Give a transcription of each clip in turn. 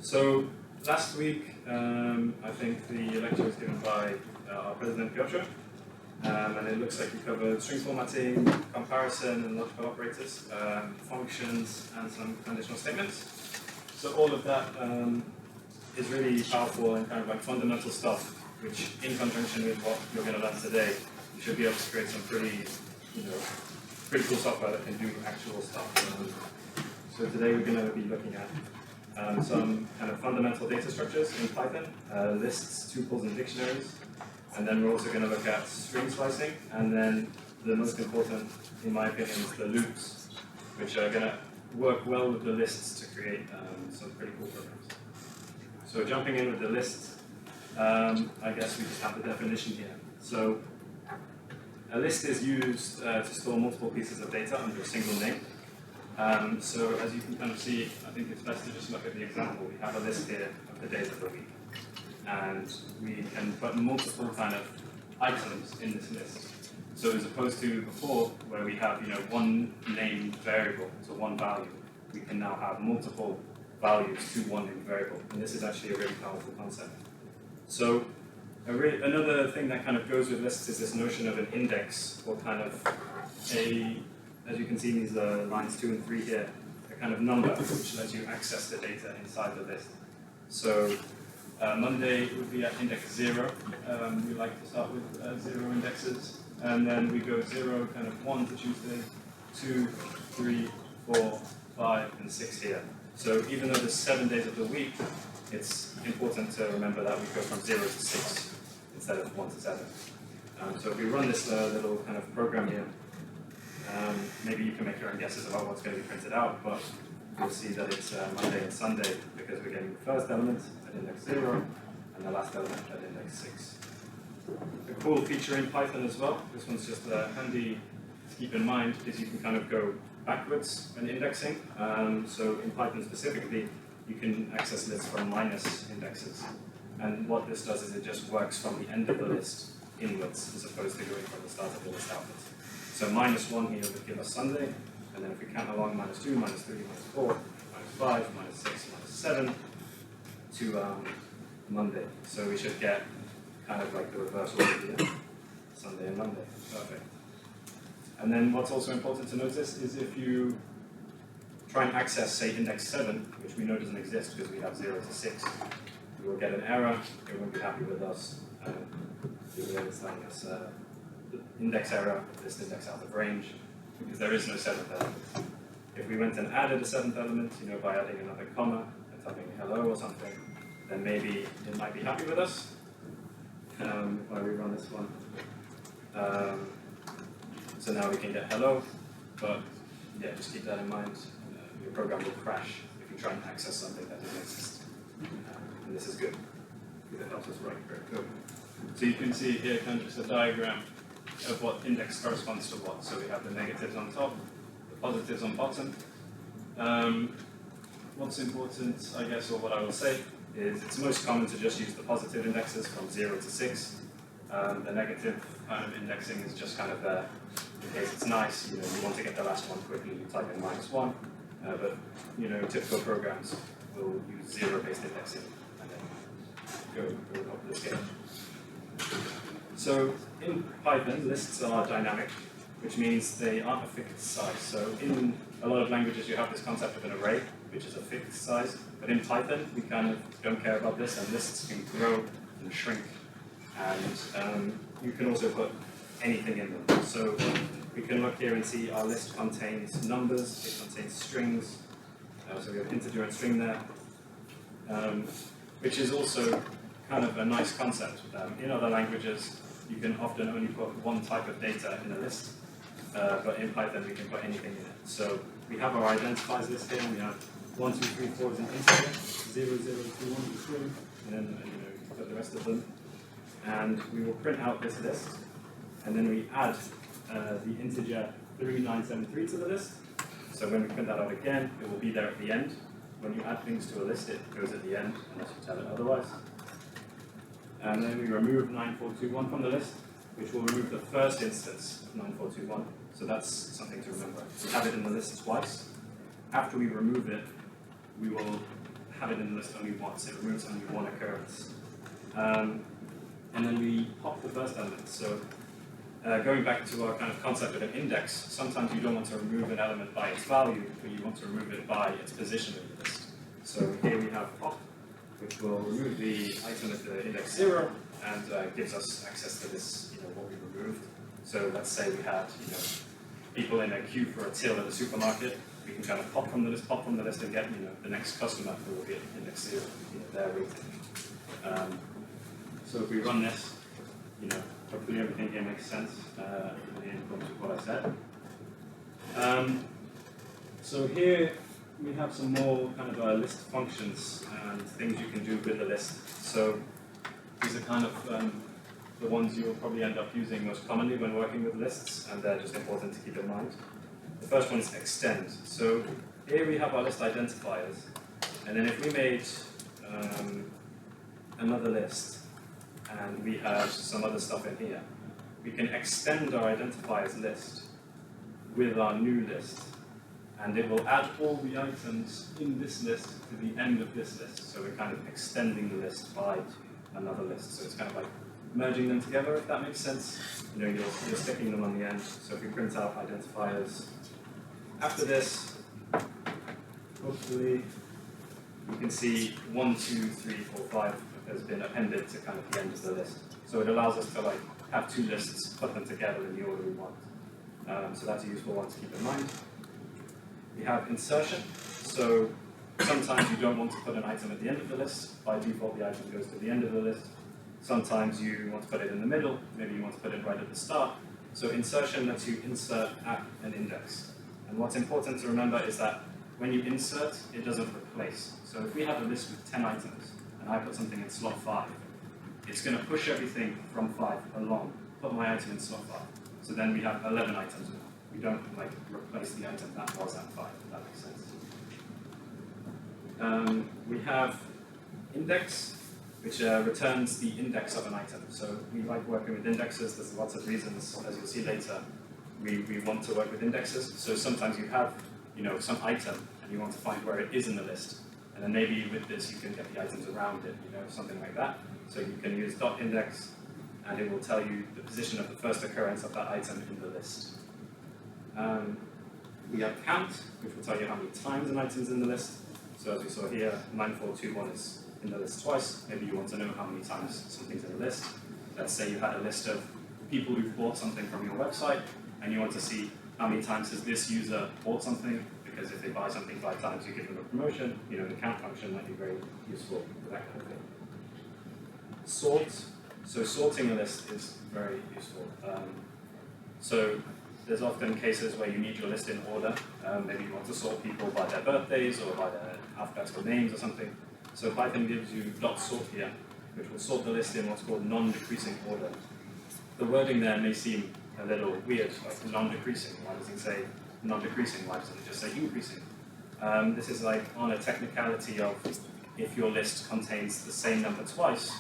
So last week, I think the lecture was given by our president Piotr, and it looks like we covered string formatting, comparison and logical operators, functions, and some conditional statements. So all of that is really powerful and kind of like fundamental stuff, which in conjunction with what you're going to learn today, you should be able to create some pretty cool software that can do actual stuff. So today we're going to be looking at some kind of fundamental data structures in Python, lists, tuples, and dictionaries. And then we're also going to look at string slicing, and then the most important, in my opinion, is the loops, which are going to work well with the lists to create some pretty cool programs. So jumping in with the list, I guess we just have the definition here. So a list is used to store multiple pieces of data under a single name. So as you can kind of see, I think it's best to just look at the example. We have a list here of the days of the week. And we can put multiple kind of items in this list. So as opposed to before, where we have one named variable to one value, we can now have multiple values to one named variable. And this is actually a really powerful concept. So another thing that kind of goes with lists is this notion of an index, or kind of as you can see in these lines 2 and 3 here, a kind of number which lets you access the data inside the list. So Monday would be at index 0. We like to start with 0 indexes. And then we go 0, kind of 1 to Tuesday, 2, 3, 4, 5, and 6 here. So even though there's 7 days of the week, it's important to remember that we go from 0 to 6 instead of 1 to 7. So if we run this little kind of program here, maybe you can make your own guesses about what's going to be printed out, but you'll see that it's Monday and Sunday because we're getting the first element at index 0 and the last element at index 6. A cool feature in Python as well, this one's just handy to keep in mind, is you can kind of go backwards when indexing. So in Python specifically, you can access lists from minus indexes. And what this does is it just works from the end of the list inwards as opposed to going from the start of the list outwards. So -1 here would give us Sunday, and then if we count along -2, -3, -4, -5, -6, -7 to Monday. So we should get kind of like the reverse order here, Sunday and Monday. Perfect. And then what's also important to notice is if you try and access, say, index 7, which we know doesn't exist because we have 0 to 6, we will get an error, it won't be happy with us, it is telling us the index error, this index out of range, because there is no 7th element. If we went and added a 7th element, by adding another comma and typing hello or something, then maybe it might be happy with us. While we run this one. So now we can get hello, but yeah, just keep that in mind. Your program will crash if you try and access something that doesn't exist. And this is good, because it helps us write great code. So you can see here kind of just a diagram of what index corresponds to what. So we have the negatives on top, the positives on bottom. What's important, I guess, or what I will say, is it's most common to just use the positive indexes from 0 to 6. The negative kind of indexing is just kind of there in case it's nice. You want to get the last one quickly, you type in -1. But typical programs will use 0-based indexing and then go up the scale. So in Python, lists are dynamic, which means they aren't a fixed size. So in a lot of languages, you have this concept of an array, which is a fixed size. But in Python, we kind of don't care about this, and lists can grow and shrink. And you can also put anything in them. So we can look here and see our list contains numbers, it contains strings. So we have integer and string there, which is also kind of a nice concept. In other languages, you can often only put one type of data in a list, but in Python, we can put anything in it. So we have our identifiers list here, and we have 1, 2, 3, 4 is an integer, 0, 0, 2, 1 is a string, and then you put the rest of them. And we will print out this list, and then we add the integer 3973 to the list. So when we print that out again, it will be there at the end. When you add things to a list, it goes at the end, unless you tell it otherwise. And then we remove 9421 from the list, which will remove the first instance of 9421. So that's something to remember. We have it in the list twice. After we remove it, we will have it in the list only once. It removes only one occurrence. And then we pop the first element. So going back to our kind of concept of an index, sometimes you don't want to remove an element by its value, but you want to remove it by its position in the list. So here we have pop, which will remove the item at the index 0 and gives us access to this, what we removed. So let's say we had, people in a queue for a till at a supermarket. We can kind of pop from the list and get, the next customer who will be at index 0, their rating. So if we run this, hopefully everything here makes sense in terms of what I said. So here we have some more kind of list functions and things you can do with the list. So these are kind of the ones you'll probably end up using most commonly when working with lists, and they're just important to keep in mind. The first one is extend. So here we have our list identifiers, and then if we made another list, and we have some other stuff in here, we can extend our identifiers list with our new list, and it will add all the items in this list to the end of this list. So we're kind of extending the list by another list. So it's kind of like merging them together, if that makes sense. You're sticking them on the end. So if we print out identifiers after this, hopefully you can see 1, 2, 3, 4, 5 has been appended to kind of the end of the list. So it allows us to have two lists, put them together in the order we want. So that's a useful one to keep in mind. We have insertion. So sometimes you don't want to put an item at the end of the list. By default, the item goes to the end of the list. Sometimes you want to put it in the middle. Maybe you want to put it right at the start. So insertion lets you insert at an index. And what's important to remember is that when you insert, it doesn't replace. So if we have a list with 10 items, and I put something in slot 5, it's going to push everything from 5 along, put my item in slot 5. So then we have 11 items now. We don't replace the item that was at 5, if that makes sense. We have index, which returns the index of an item. So we like working with indexes. There's lots of reasons, as you'll see later, we want to work with indexes. So sometimes you have some item, and you want to find where it is in the list. And then maybe with this, you can get the items around it, something like that. So you can use .index, and it will tell you the position of the first occurrence of that item in the list. We have count, which will tell you how many times an item is in the list. So as we saw here, 9421 is in the list twice. Maybe you want to know how many times something's in the list. Let's say you had a list of people who've bought something from your website, and you want to see how many times has this user bought something, because if they buy something 5 times, you give them a promotion. The count function might be very useful for that kind of thing. Sort. So sorting a list is very useful. So there's often cases where you need your list in order. Maybe you want to sort people by their birthdays or by their alphabetical names or something. So Python gives you .sort here, which will sort the list in what's called non-decreasing order. The wording there may seem a little weird, like non-decreasing. Why does it say non-decreasing? Why doesn't it just say increasing? This is on a technicality of if your list contains the same number twice,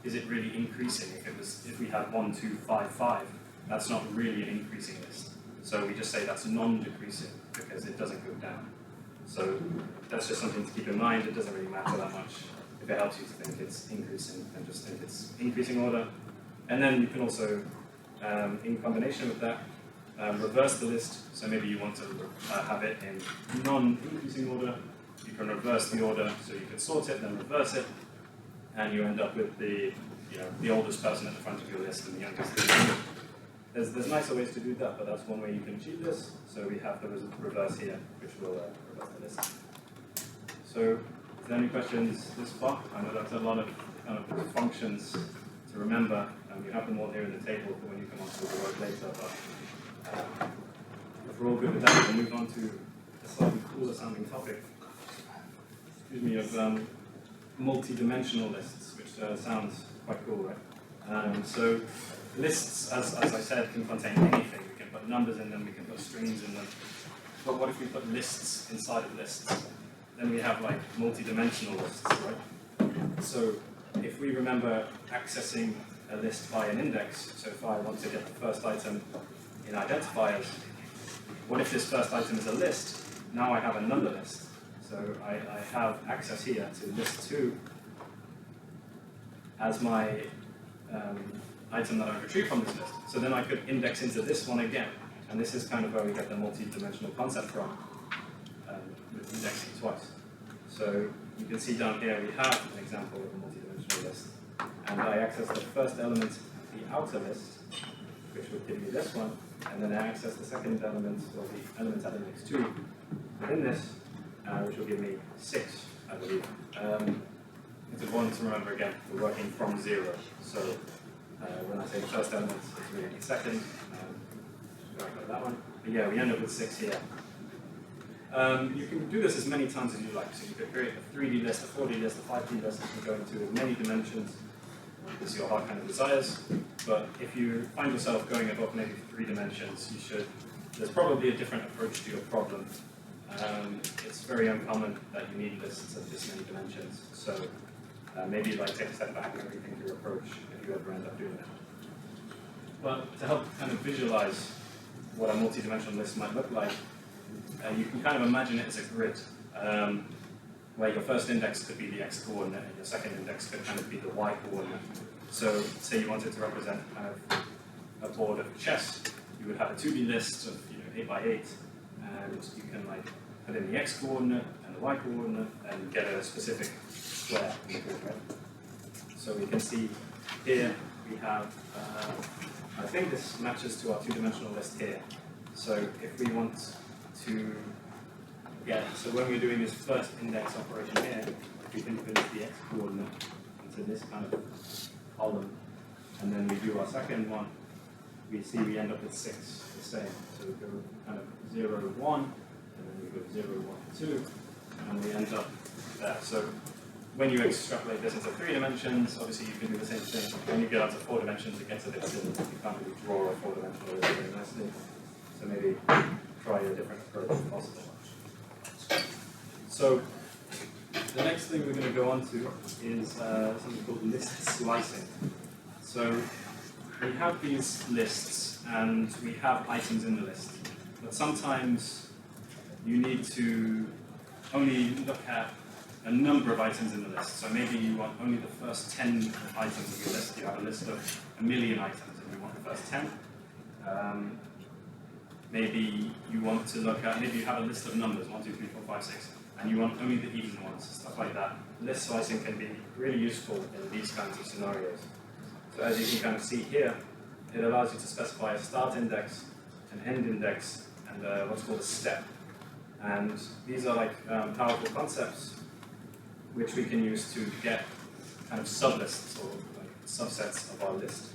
is it really increasing? If we had 1, 2, 5, 5, that's not really an increasing list. So we just say that's non-decreasing because it doesn't go down. So that's just something to keep in mind. It doesn't really matter that much. If it helps you to think it's increasing, then just think it's increasing order. And then you can also, in combination with that, reverse the list. So maybe you want to have it in non-increasing order. You can reverse the order, so you can sort it, then reverse it, and you end up with the oldest person at the front of your list and the youngest. There's nicer ways to do that, but that's one way you can achieve this. So we have the reverse here, which will reverse the list. So, is there any questions this far? I know that's a lot of kind of functions to remember, and you have them all here in the table for when you come on to the work later. But if we're all good with that, we'll move on to a slightly cooler sounding topic. Of multi-dimensional lists, which sounds quite cool, right? So lists, as I said, can contain anything. We can put numbers in them, we can put strings in them. But what if we put lists inside of lists? Then we have multi-dimensional lists, right? So if we remember accessing a list by an index, so if I want to get the first item in identifiers, what if this first item is a list? Now I have another list. So I have access here to list 2 as my item that I retrieve from this list. So then I could index into this one again. And this is kind of where we get the multi-dimensional concept from, with indexing twice. So you can see down here we have an example of a multi-dimensional list. And I access the first element of the outer list, which would give me this one. And then I access the second element, or the element at index 2 within this, which will give me 6, I believe. It's important to remember again, we're working from 0. So when I say the first element, it's really the second. Going like that one. But yeah, we end up with 6 here. You can do this as many times as you like. So you could create a 3D list, a 4D list, a 5D list. You can go into as many dimensions as your heart kind of desires. But if you find yourself going above maybe 3 dimensions, there's probably a different approach to your problem. It's very uncommon that you need lists of this many dimensions. So maybe take a step back and rethink your approach if you ever end up doing that. But to help kind of visualize what a multi-dimensional list might look like, you can kind of imagine it as a grid, where your first index could be the x-coordinate and your second index could kind of be the y-coordinate. So say you wanted to represent kind of a board of chess, you would have a 2D list of 8 by 8, and you can put in the x-coordinate and the y-coordinate and get a specific square in the grid, right? So we can see here we have, I think this matches to our 2-dimensional list here. So if we want to so when we're doing this first index operation here, we can put the x-coordinate into this kind of column, and then we do our second one, we see we end up with 6, the same. So we go kind of 0, 1, and then we go 0, 1, 2, and we end up there. So when you extrapolate this into 3 dimensions, obviously you can do the same thing. When you get out to 4 dimensions, it gets a bit silly. You can't really draw a 4-dimensional list very nicely. So maybe try a different approach if possible. So the next thing we're going to go on to is something called list slicing. So we have these lists and we have items in the list, but sometimes you need to only look at a number of items in the list. So maybe you want only the first 10 items of your list. You have a list of 1,000,000 items and you want the first 10. Maybe you want to look at, maybe you have a list of numbers, 1, 2, 3, 4, 5, 6, and you want only the even ones, stuff like that. List slicing can be really useful in these kinds of scenarios. So as you can kind of see here, it allows you to specify a start index, an end index, and what's called a step. And these are powerful concepts which we can use to get kind of sublists or subsets of our list.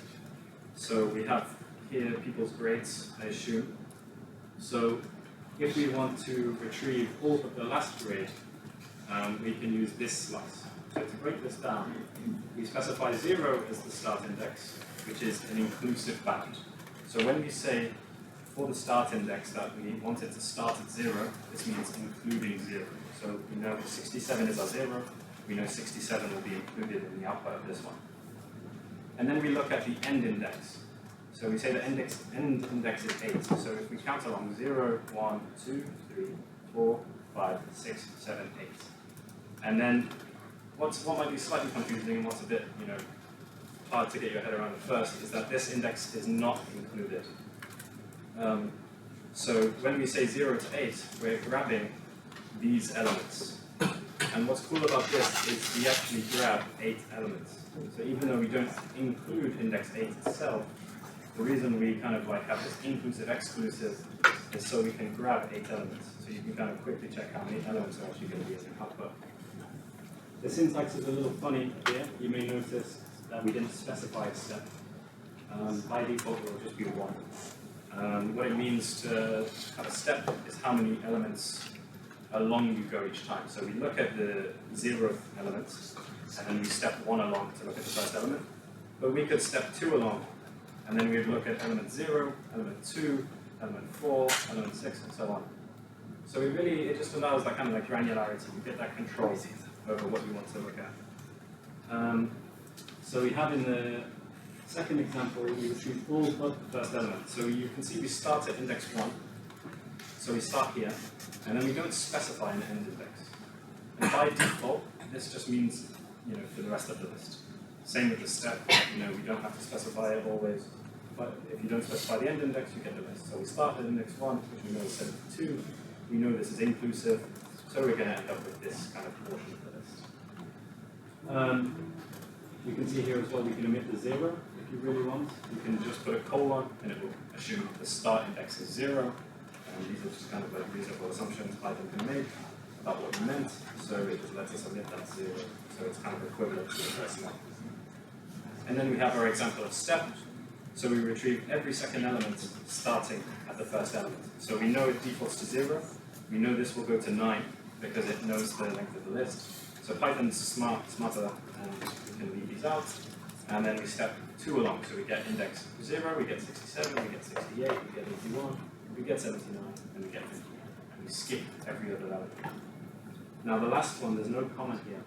So we have here people's grades, I assume. So if we want to retrieve all of the last grade, we can use this slice. So to break this down, we specify 0 as the start index, which is an inclusive bound. So when we say for the start index that we want it to start at 0, this means including 0. So we know 67 is our 0, we know 67 will be included in the output of this one. And then we look at the end index. So we say the end index is 8. So if we count along 0, 1, 2, 3, 4, 5, 6, 7, 8. And then what might be slightly confusing and what's a bit hard to get your head around at first is that this index is not included. So when we say 0 to 8, we're grabbing these elements. And what's cool about this is we actually grab 8 elements. So even though we don't include index 8 itself, the reason we kind of have this inclusive exclusive is so we can grab 8 elements. So you can kind of quickly check how many elements are actually going to be in your output. The syntax is a little funny here. You may notice that we didn't specify a step. By default, it will just be 1. What it means to have a step is how many elements along you go each time. So we look at the 0th element, and then we step 1 along to look at the first element. But we could step 2 along, and then we'd look at element 0, element 2, element 4, element 6, and so on. So it just allows that kind of granularity. You get that control over what you want to look at. So we have in the second example, we retrieve all but the first element. So you can see we start at index 1. So we start here, and then we don't specify an end index. And by default, this just means, for the rest of the list. Same with the step, we don't have to specify it always, but if you don't specify the end index, you get the list. So we start at index 1, which we know is 72, we know this is inclusive, so we're going to end up with this kind of portion of the list. You can see here as well, we can omit the 0 if you really want. You can just put a colon, and it will assume the start index is 0, and these are just kind of reasonable assumptions Python can make about what we meant, so it just lets us omit that 0, so it's kind of equivalent to the first one. And then we have our example of step. So we retrieve every second element starting at the first element. So we know it defaults to 0. We know this will go to 9 because it knows the length of the list. So Python's smarter, and we can leave these out. And then we step 2 along. So we get index 0, we get 67, we get 68, we get 81, we get 79, and we get 50. And we skip every other element. Now the last one, there's no comment here.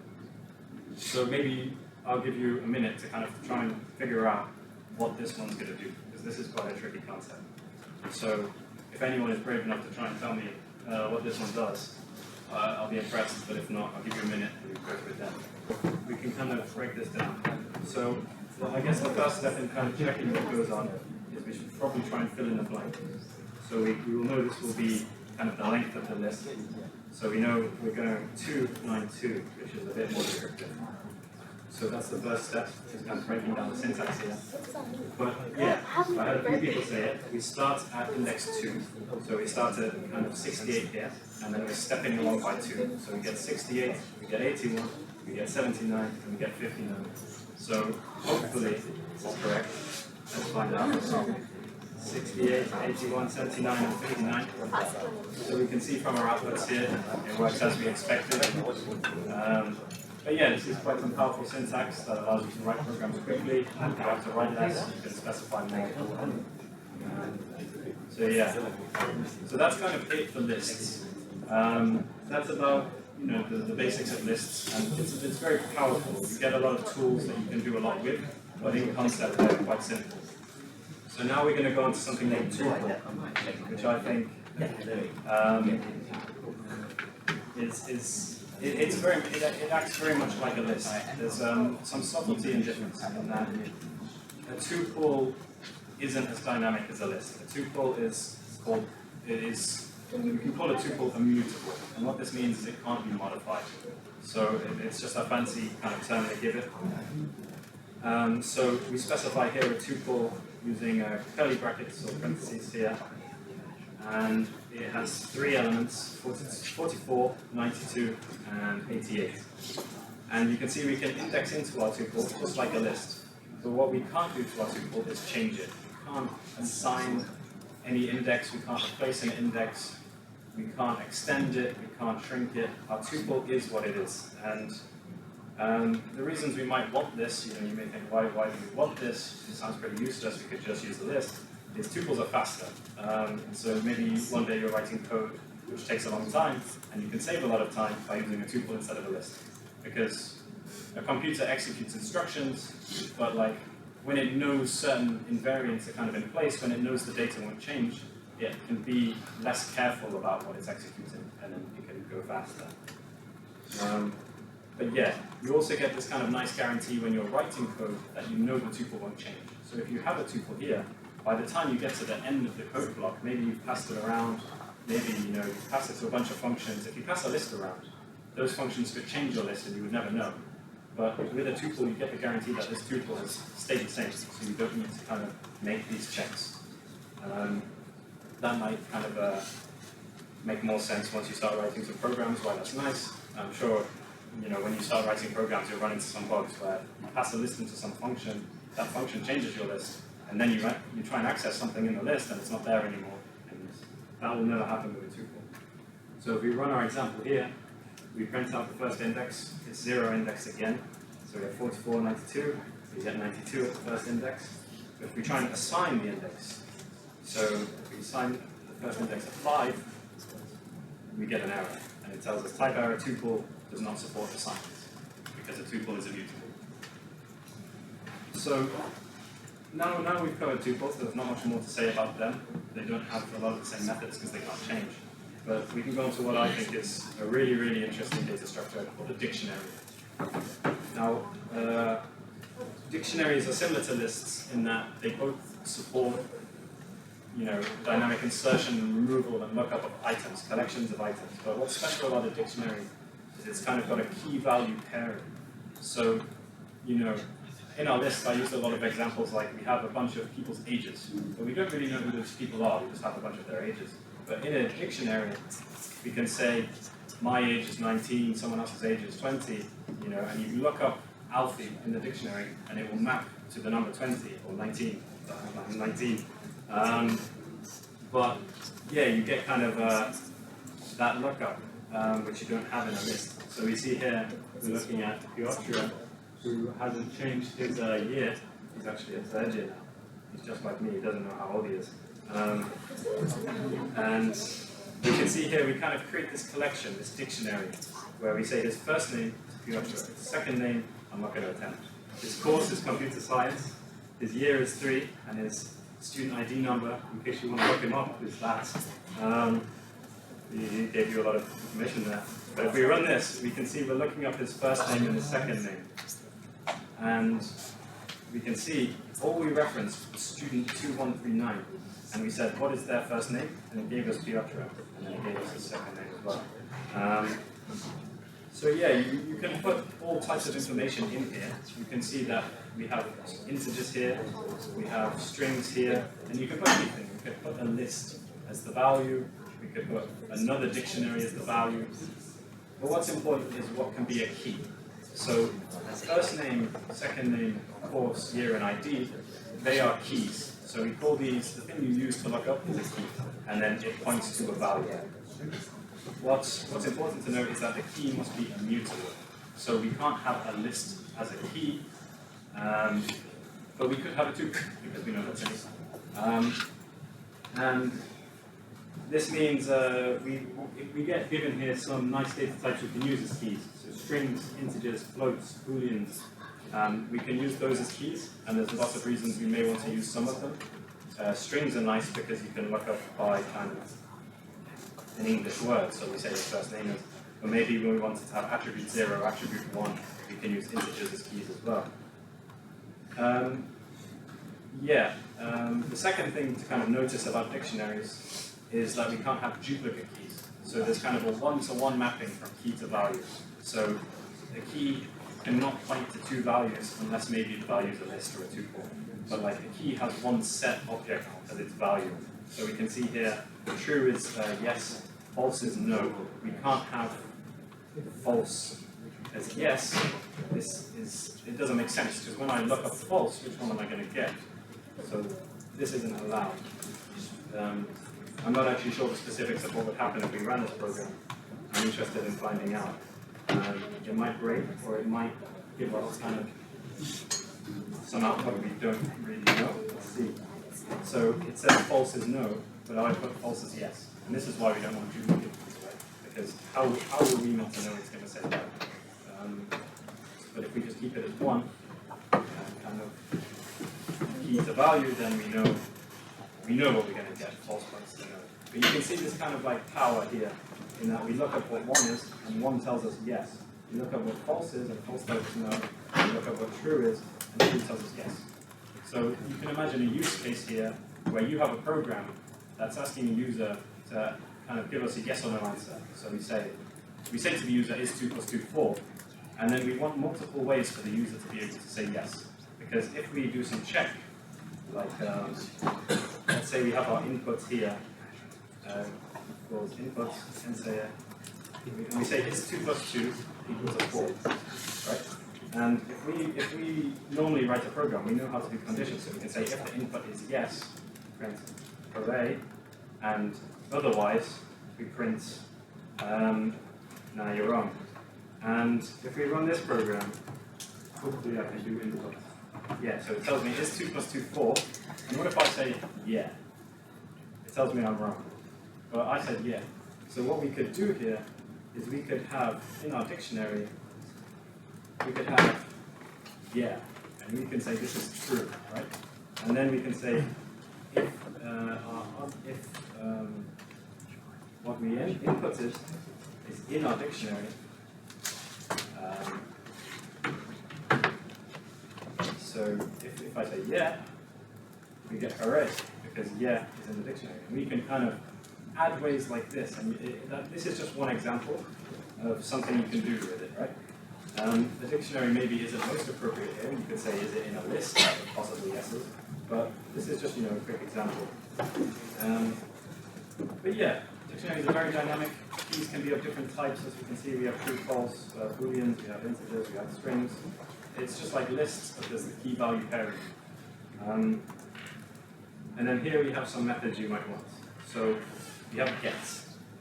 So maybe I'll give you a minute to kind of try and figure out what this one's going to do, because this is quite a tricky concept. So if anyone is brave enough to try and tell me what this one does, I'll be impressed, but if not, I'll give you a minute and we'll go through it then. We can kind of break this down. So I guess the first step in kind of checking what goes on is we should probably try and fill in the blank. So we will know this will be kind of the length of the list. So we know we're going 292, which is a bit more descriptive. So that's the first step, is kind of breaking down the syntax here. But yeah, I had a few people say it. We start at index 2. So we start at kind of 68 here, and then we're stepping along by 2. So we get 68, we get 81, we get 79, and we get 59. So hopefully this is correct. Let's find out. 68, 81, 79, and 59. So we can see from our outputs here, it works as we expected. But yeah, this is quite some powerful syntax that allows you to write programs quickly, and if you have to write less, you can specify more. So yeah, so that's kind of it for lists. That's about the basics of lists, and it's very powerful. You get a lot of tools that you can do a lot with, but in concept they're quite simple. So now we're going to go on to something named tuple, which I think it acts very much like a list. There's some subtlety and difference in that. A tuple isn't as dynamic as a list. A tuple we can call a tuple immutable. And what this means is it can't be modified. So it's just a fancy kind of term they give it. So we specify here a tuple using curly brackets or parentheses here. And it has 3 elements, 44, 92, and 88. And you can see we can index into our tuple just like a list. But what we can't do to our tuple is change it. We can't assign any index, we can't replace an index, we can't extend it, we can't shrink it. Our tuple is what it is. And the reasons we might want this, you may think, why do we want this? It sounds pretty useless, we could just use the list. Is tuples are faster. So maybe one day you're writing code which takes a long time, and you can save a lot of time by using a tuple instead of a list. Because a computer executes instructions, but when it knows certain invariants are kind of in place, when it knows the data won't change, it can be less careful about what it's executing, and then it can go faster. But yeah, you also get this kind of nice guarantee when you're writing code that you know the tuple won't change. So if you have a tuple here, by the time you get to the end of the code block, maybe you've passed it around, maybe you've passed it to a bunch of functions. If you pass a list around, those functions could change your list and you would never know. But with a tuple, you get the guarantee that this tuple has stayed the same, so you don't need to kind of make these checks. That might kind of make more sense once you start writing some programs, why that's nice. I'm sure when you start writing programs, you'll run into some bugs where you pass a list into some function, that function changes your list, and then you try and access something in the list and it's not there anymore. And that will never happen with a tuple. So if we run our example here, we print out the first index, it's 0 indexed again. So we have 44, 92, we get 92 at the first index. But if we try and assign the index, so if we assign the first index at 5, we get an error. And it tells us type error tuple does not support assignment, because a tuple is immutable. So now we've covered tuples, there's not much more to say about them. They don't have a lot of the same methods because they can't change. but we can go on to what I think is a really, really interesting data structure called a dictionary. Now, dictionaries are similar to lists in that they both support, dynamic insertion and removal and lookup of items, collections of items. But what's special about a dictionary is it's kind of got a key value pairing. So, in our list, I used a lot of examples like we have a bunch of people's ages, but we don't really know who those people are, we just have a bunch of their ages. But in a dictionary, we can say, my age is 19, someone else's age is 20, and you look up Alfie in the dictionary, and it will map to the number 20 or 19. 19. But yeah, you get kind of that lookup, which you don't have in a list. So we see here, we're looking at Piotr, who hasn't changed his year. He's actually a third year now. He's just like me, he doesn't know how old he is. And we can see here, we kind of create this collection, this dictionary, where we say his first name is Piotr, his second name, I'm not going to attempt. His course is computer science, his year is 3, and his student ID number, in case you want to look him up, is that. He gave you a lot of information there. But if we run this, we can see we're looking up his first name and his second name. And we can see all we referenced was student 2139. And we said, what is their first name? And it gave us Piotr, and then it gave us his second name as well. So yeah, you can put all types of information in here. You can see that we have integers here, we have strings here, and you can put anything. You could put a list as the value, we could put another dictionary as the value. But what's important is what can be a key. So first name, second name, course, year, and ID, they are keys. So we call these, the thing you use to look up is a key, and then it points to a value. What's important to note is that the key must be immutable. So we can't have a list as a key, but we could have a tuple, because we know that's anything. And this means we get given here some nice data types we can use as keys. So strings, integers, floats, booleans. We can use those as keys, and there's lots of reasons we may want to use some of them. Strings are nice because you can look up by kind of an English word, so we say his first name is. Or maybe when we wanted to have attribute 0, attribute 1, we can use integers as keys as well. The second thing to kind of notice about dictionaries is that we can't have duplicate keys. So there's kind of a one-to-one mapping from key to value. So the key cannot point to 2 values unless maybe the value is a list or a tuple. But like the key has one set object as its value. So we can see here, true is yes, false is no. We can't have false as yes. It doesn't make sense, because when I look up false, which one am I going to get? So this isn't allowed. I'm not actually sure the specifics of what would happen if we ran this program. I'm interested in finding out. It might break, or it might give us kind of some output we don't really know. Let's see. So it says false is no, but I put false as yes. And this is why we don't want to duplicate this way, because how are we meant to know it's going to say that? But if we just keep it as 1, kind of key to value, then we know what we're going to get, false points to no. But you can see this kind of like power here, in that we look up what 1 is, and 1 tells us yes. We look up what false is, and false tells us no. We look up what true is, and true tells us yes. So you can imagine a use case here where you have a program that's asking the user to kind of give us a yes or no answer. So we say to the user, is 2 plus 2 4? And then we want multiple ways for the user to be able to say yes. Because if we do some check, like let's say we have our inputs here, equals inputs, and we say is 2 plus 2 equals a 4, right? And if we normally write a program, we know how to do conditions. So we can say if the input is yes, print array, and otherwise we print now you're wrong. And if we run this program, hopefully I can do input. Yeah, so it tells me is 2 plus 2 4. And what if I say yeah? It tells me I'm wrong. But I said yeah. So what we could do here is we could have in our dictionary, we could have yeah, and we can say this is true, right? And then we can say if what we inputted is in our dictionary. So if I say yeah, we get hooray, because yeah is in the dictionary. And we can kind of add ways like this, and this is just one example of something you can do with it, right? The dictionary maybe isn't most appropriate here. You could say, is it in a list? Possibly yeses. But this is just, a quick example. But yeah, dictionaries are very dynamic. Keys can be of different types. As we can see, we have true, false, booleans, we have integers, we have strings. It's just like lists, but there's the key value pairing. And then here we have some methods you might want. So we have get.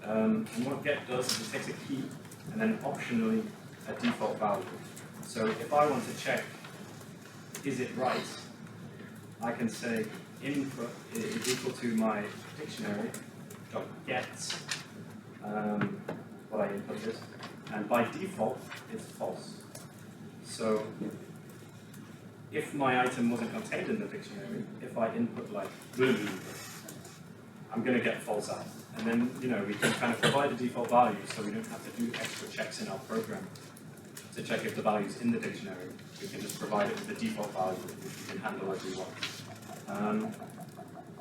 And what get does is it takes a key and then optionally a default value. So if I want to check, is it right, I can say input is equal to my dictionary dot get what I inputted, and by default it's false. So if my item wasn't contained in the dictionary, if I input like blue, I'm going to get false out. And then we can kind of provide a default value, so we don't have to do extra checks in our program to check if the value's in the dictionary. We can just provide it with the default value, which we can handle as we want.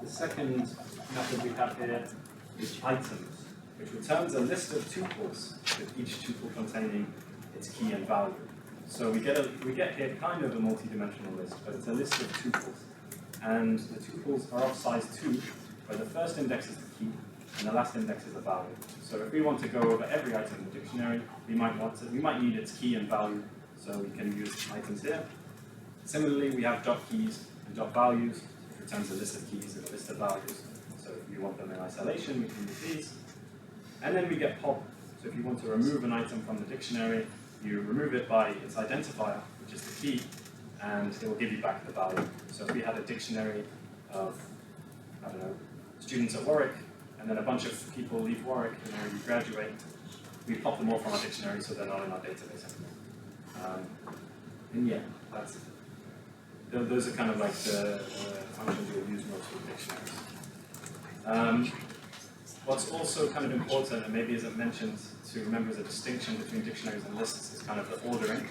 The second method we have here is items, which returns a list of tuples, with each tuple containing its key and value. So we get here kind of a multi-dimensional list, but it's a list of tuples. And the tuples are of size 2, where the first index is the key, and the last index is a value. So if we want to go over every item in the dictionary, we might need its key and value, so we can use items here. Similarly, we have dot keys and dot values, which returns a list of keys and a list of values. So if we want them in isolation, we can use these. And then we get pop. So if you want to remove an item from the dictionary, you remove it by its identifier, which is the key, and it will give you back the value. So if we had a dictionary of, I don't know, students at Warwick, and then a bunch of people leave Warwick and then we graduate, we pop them all from our dictionary so they're not in our database anymore. And yeah, those are kind of like the functions you'll use most with dictionaries. What's also kind of important, and maybe isn't mentioned to remember as a distinction between dictionaries and lists, is kind of the ordering,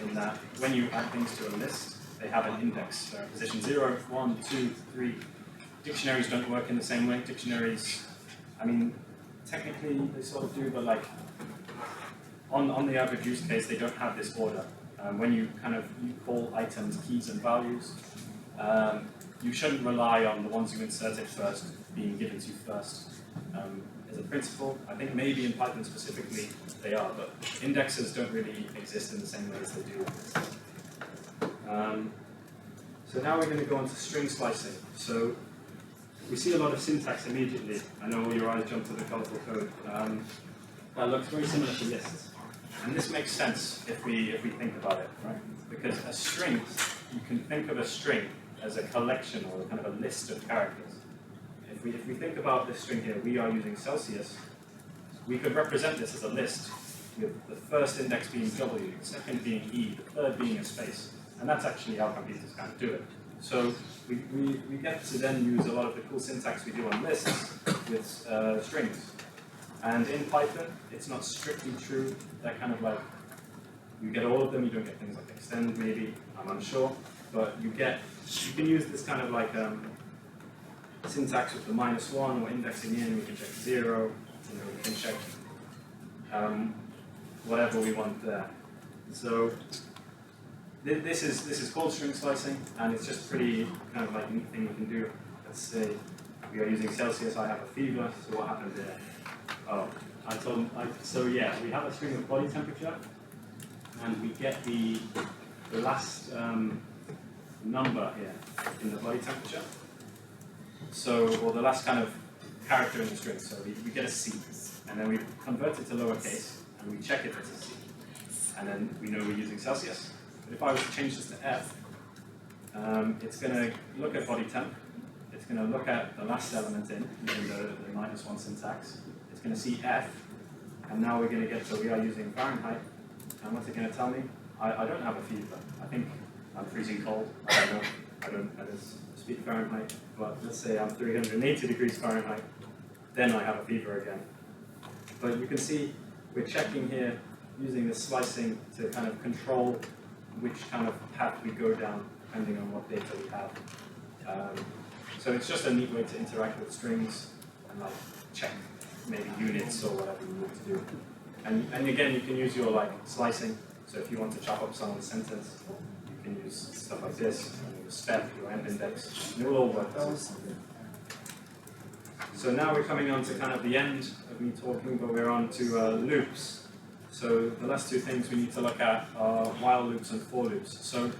in that when you add things to a list, they have an index. So position 0, 1, 2, 3. Dictionaries don't work in the same way. Dictionaries, I mean, technically they sort of do, but like on the average use case, they don't have this order. When you call items keys and values, you shouldn't rely on the ones you inserted first being given to you first. As a principle, I think maybe in Python specifically they are, but indexes don't really exist in the same way as they do. So now we're going to go on to string splicing. So we see a lot of syntax immediately. I know all your eyes jump to the colorful code. That looks very similar to lists. And this makes sense if we think about it, right? Because a string, you can think of a string as a collection or kind of a list of characters. If we think about this string here, we are using Celsius. We could represent this as a list with the first index being W, the second being E, the third being a space. And that's actually how computers kind of do it. So we get to then use a lot of the cool syntax we do on lists with strings. And in Python, it's not strictly true. That kind of like, you get all of them, you don't get things like extend maybe, I'm unsure. But you can use this kind of like syntax with the -1 or indexing in, we can check 0, we can check whatever we want there. So this is called string slicing, and it's just pretty kind of like neat thing you can do. Let's say we are using Celsius, I have a fever, so what happens there? Oh, so yeah, we have a string of body temperature, and we get the last number here in the body temperature. So, or the last kind of character in the string. So we get a C, and then we convert it to lowercase, and we check it as a C. And then we know we're using Celsius. But if I was to change this to F, it's going to look at body temp. It's going to look at the last element in, using the -1 syntax. It's going to see F, and now we're going to get, so we are using Fahrenheit. And what's it going to tell me? I don't have a fever. I think I'm freezing cold. I don't know. I don't speak Fahrenheit. But let's say I'm 380 degrees Fahrenheit. then I have a fever again. But you can see we're checking here using the slicing to kind of control which kind of path we go down depending on what data we have. So it's just a neat way to interact with strings and like check maybe units or whatever you need to do. And again, you can use your like slicing. So if you want to chop up someone's sentence, you can use stuff like this, your step, your end index, and it will all work. So now we're coming on to kind of the end of me talking, but we're on to loops. So the last two things we need to look at are while loops and for loops. So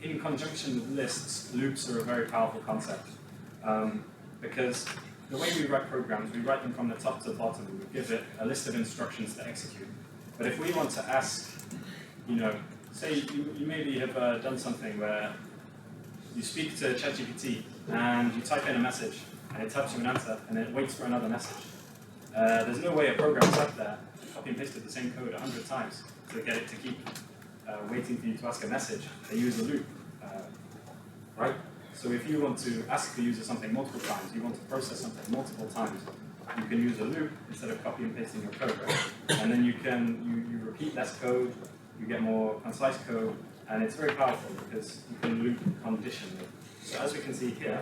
in conjunction with lists, loops are a very powerful concept because the way we write programs, we write them from the top to the bottom. We give it a list of instructions to execute. But if we want to ask, say you maybe have done something where you speak to ChatGPT and you type in a message and it types you an answer and then it waits for another message. There's no way a program sat there, copy and pasted the same code 100 times to get it to keep waiting for you to ask a message. They use a loop, right? So if you want to ask the user something multiple times, you want to process something multiple times, you can use a loop instead of copy and pasting your code, right? And then you repeat less code, you get more concise code, and it's very powerful because you can loop conditionally. So as we can see here,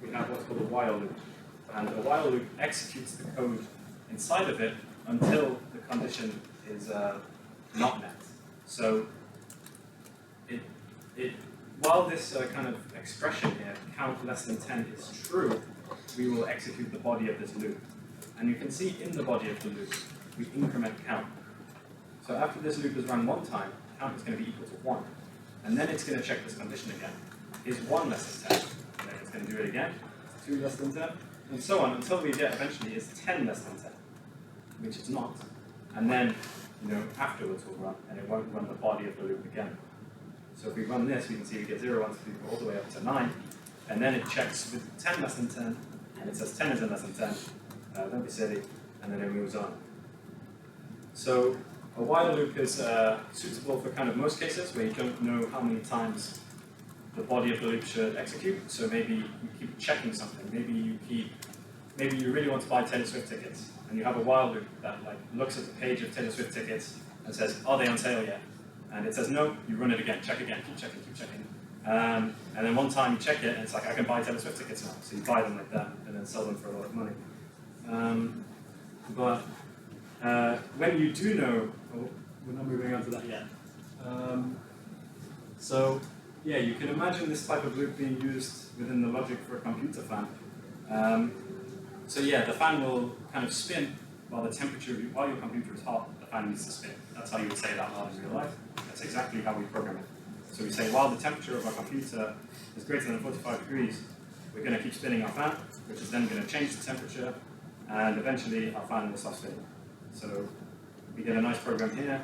we have what's called a while loop. And a while loop executes the code inside of it until the condition is not met. So while this kind of expression here, count less than 10, is true, we will execute the body of this loop. And you can see in the body of the loop, we increment count. So after this loop is run one time, count is going to be equal to 1. And then it's going to check this condition again. Is 1 less than 10? And then it's going to do it again. 2 less than 10? And so on until we get eventually is 10 less than 10, which it's not. And then, afterwards we'll run, and it won't run the body of the loop again. So if we run this, we can see we get 0, 1, 2, 3, 4, all the way up to 9. And then it checks with 10 less than 10, and it says 10 isn't less than 10. Don't be silly. And then it moves on. So a while loop is suitable for kind of most cases where you don't know how many times the body of the loop should execute. So maybe you keep checking something. Maybe you really want to buy Taylor Swift tickets, and you have a while loop that like looks at the page of Taylor Swift tickets and says, "Are they on sale yet?" And it says no. You run it again, check again, keep checking, keep checking. And then one time you check it, and it's like, I can buy Taylor Swift tickets now. So you buy them like that, and then sell them for a lot of money. But when you do know, we're not moving on to that yet. So yeah, you can imagine this type of loop being used within the logic for a computer fan. So yeah, the fan will kind of spin while your computer is hot, the fan needs to spin. That's how you would say that out in real life. That's exactly how we program it. So we say while the temperature of our computer is greater than 45 degrees, we're going to keep spinning our fan, which is then going to change the temperature, and eventually our fan will stop spinning. So we get a nice program here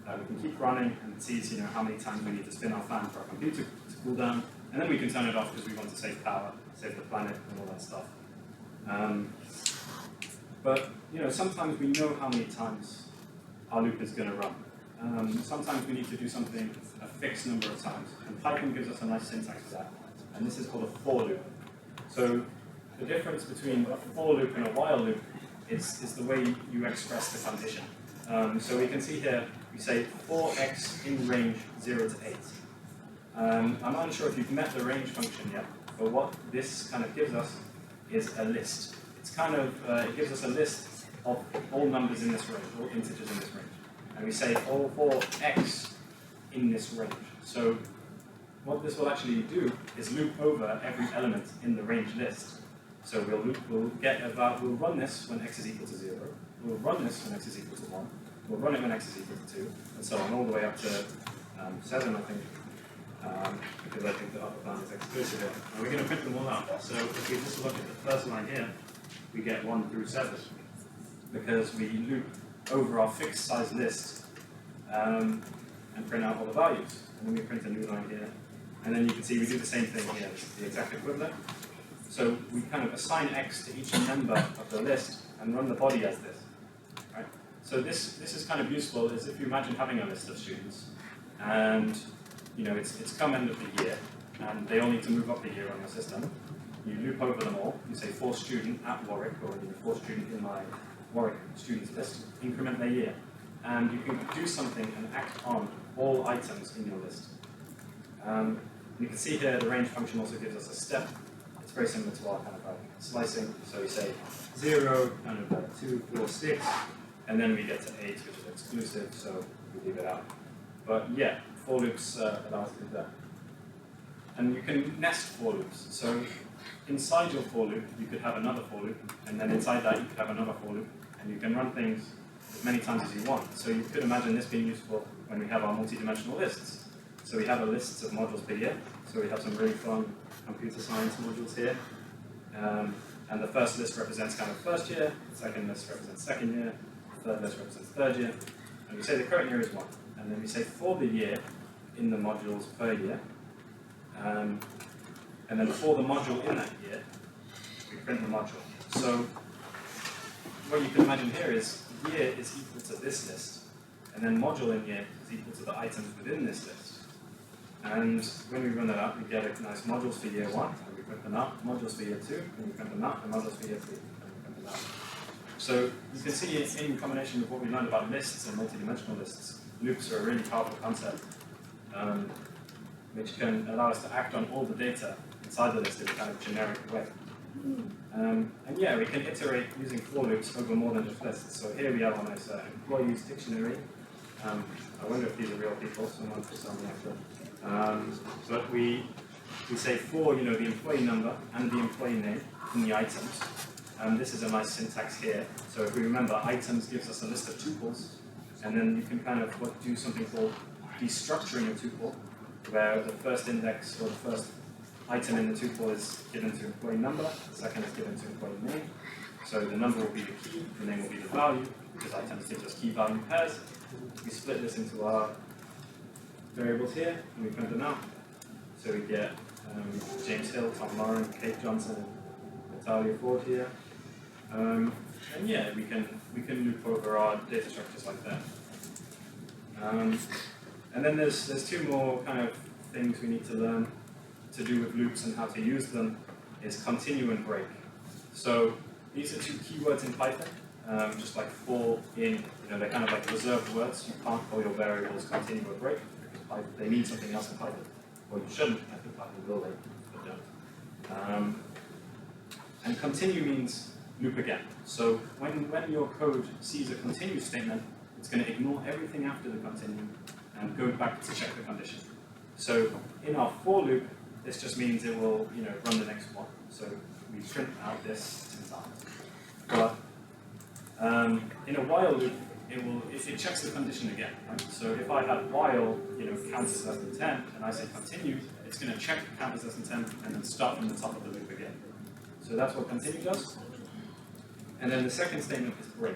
that we can keep running, and it sees how many times we need to spin our fan for our computer to cool down, and then we can turn it off because we want to save power, save the planet, and all that stuff. But sometimes we know how many times our loop is going to run. Sometimes we need to do something a fixed number of times, and Python gives us a nice syntax for that. And this is called a for loop. So the difference between a for loop and a while loop is the way you express the condition. So we can see here, we say for x in range 0 to 8. I'm not sure if you've met the range function yet, but what this kind of gives us is a list. It's kind of, it gives us a list of all numbers in this range, all integers in this range. And we say all for x in this range. So what this will actually do is loop over every element in the range list. So we'll run this when x is equal to 0. We'll run this when x is equal to 1. We'll run it when x is equal to 2, and so on, all the way up to 7, I think, because I think the upper bound is exclusive here. And we're going to print them all out. So if we just look at the first line here, we get 1 through 7, because we loop over our fixed size list and print out all the values. And then we print a new line here. And then you can see we do the same thing here, the exact equivalent. So we kind of assign x to each member of the list and run the body as this. Right? So this is kind of useful is if you imagine having a list of students and it's come end of the year and they all need to move up the year on your system. you loop over them all, you say for student at Warwick, or for student in my Warwick students list, increment their year. And you can do something and act on all items in your list. You can see here the range function also gives us a step. It's very similar to our kind of slicing. So we say 0, kind of 2, 4, 6, and then we get to 8, which is exclusive, so we leave it out. But yeah, for loops allow us to do that. And you can nest for loops. So inside your for loop, you could have another for loop, and then inside that you could have another for loop, and you can run things as many times as you want. So you could imagine this being useful when we have our multi-dimensional lists. So we have a list of modules per year. So we have some really fun computer science modules here. And the first list represents kind of first year, the second list represents second year, the third list represents third year. And we say the current year is 1. And then we say for the year in the modules per year. And then for the module in that year, we print the module. So what you can imagine here is year is equal to this list, and then module in year is equal to the items within this list. And when we run that out, we get a nice modules for year 1, and we print them out, modules for year 2, and we print them out, and modules for year 3, and we print them out. So you can see in combination with what we learned about lists and multi-dimensional lists, loops are a really powerful concept, which can allow us to act on all the data inside the list in a kind of generic way. And yeah, we can iterate using for loops over more than just lists. So here we have a nice employees dictionary. I wonder if these are real people, someone just tell me after. But we say for the employee number and the employee name in the items. This is a nice syntax here. So if we remember, items gives us a list of tuples, and then you can kind of do something called destructuring a tuple, where the first index or the first item in the tuple is given to employee number, the second is given to employee name. So the number will be the key, the name will be the value, because items gives us key value pairs. We split this into our variables here, and we print them out. So we get James Hill, Tom Lauren, Kate Johnson, Alia Ford here. And yeah, we can loop over our data structures like that. And then there's two more kind of things we need to learn to do with loops and how to use them, is continue and break. So these are two keywords in Python, just like for, in, they're kind of like reserved words. You can't call your variables continue or break, because they mean something else in Python. Or you shouldn't. I think Python will, but don't. And continue means loop again. So when your code sees a continue statement, it's going to ignore everything after the continue and go back to check the condition. So in our for loop, this just means it will run the next one. So we print out this 10 times. But in a while loop, it checks the condition again. Right? So if I have while count is less than 10 and I say continue, it's going to check count is less than 10 and then start from the top of the loop again. So that's what continue does. And then the second statement is break.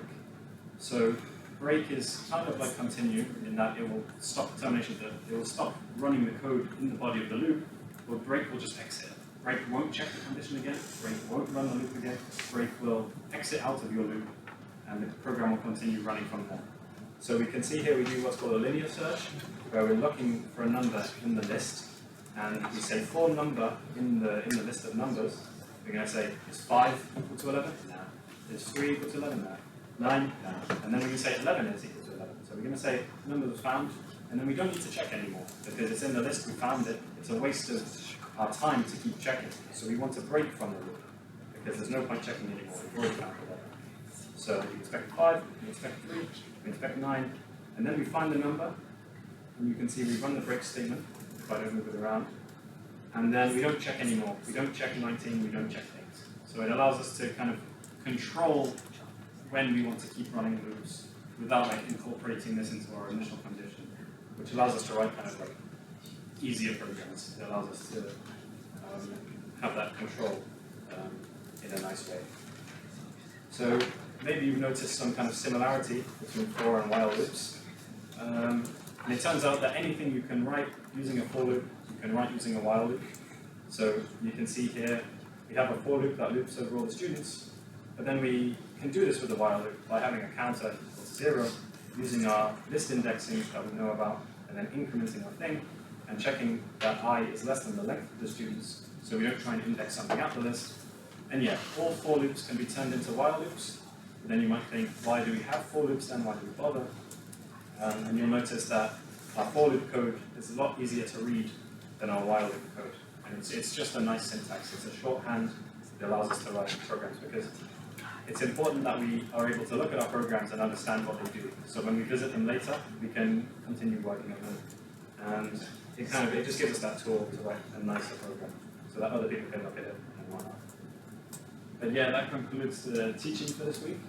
So break is kind of like continue in that it will stop the termination. It will stop running the code in the body of the loop, but break will just exit. Break won't check the condition again. Break won't run the loop again. Break will exit out of your loop, and the program will continue running from there. So we can see here we do what's called a linear search, where we're looking for a number in the list, and we say for number in the list of numbers. We're going to say, is 5 equal to 11? No. Is 3 equal to 11? No. 9? No. And then we can say 11 is equal to 11. So we're going to say number was found, and then we don't need to check anymore, because it's in the list, we found it. It's a waste of our time to keep checking. So we want to break from the loop, because there's no point checking anymore. We've already found 11. So we expect 5, we expect 3, we expect 9, and then we find the number, and you can see we run the break statement, if I don't move it around. And then we don't check anymore. We don't check 19, we don't check 8. So it allows us to kind of control when we want to keep running loops without incorporating this into our initial condition, which allows us to write kind of easier programs. It allows us to have that control in a nice way. So maybe you've noticed some kind of similarity between for and while loops. And it turns out that anything you can write using a for loop, you can write using a while loop. So you can see here, we have a for loop that loops over all the students, but then we can do this with a while loop by having a counter equal to 0, using our list indexing that we know about, and then incrementing our thing. and checking that I is less than the length of the students, so we don't try and index something out the list. And yeah, all for loops can be turned into while loops. But then you might think, why do we have for loops then? Why do we bother? And you'll notice that our for loop code is a lot easier to read than our while loop code. And it's just a nice syntax. It's a shorthand that allows us to write programs, because it's important that we are able to look at our programs and understand what they do. So when we visit them later, we can continue working on them. And it just gives us that tool to write a nicer program so that other people can look at it and whatnot. But yeah, that concludes the teaching for this week.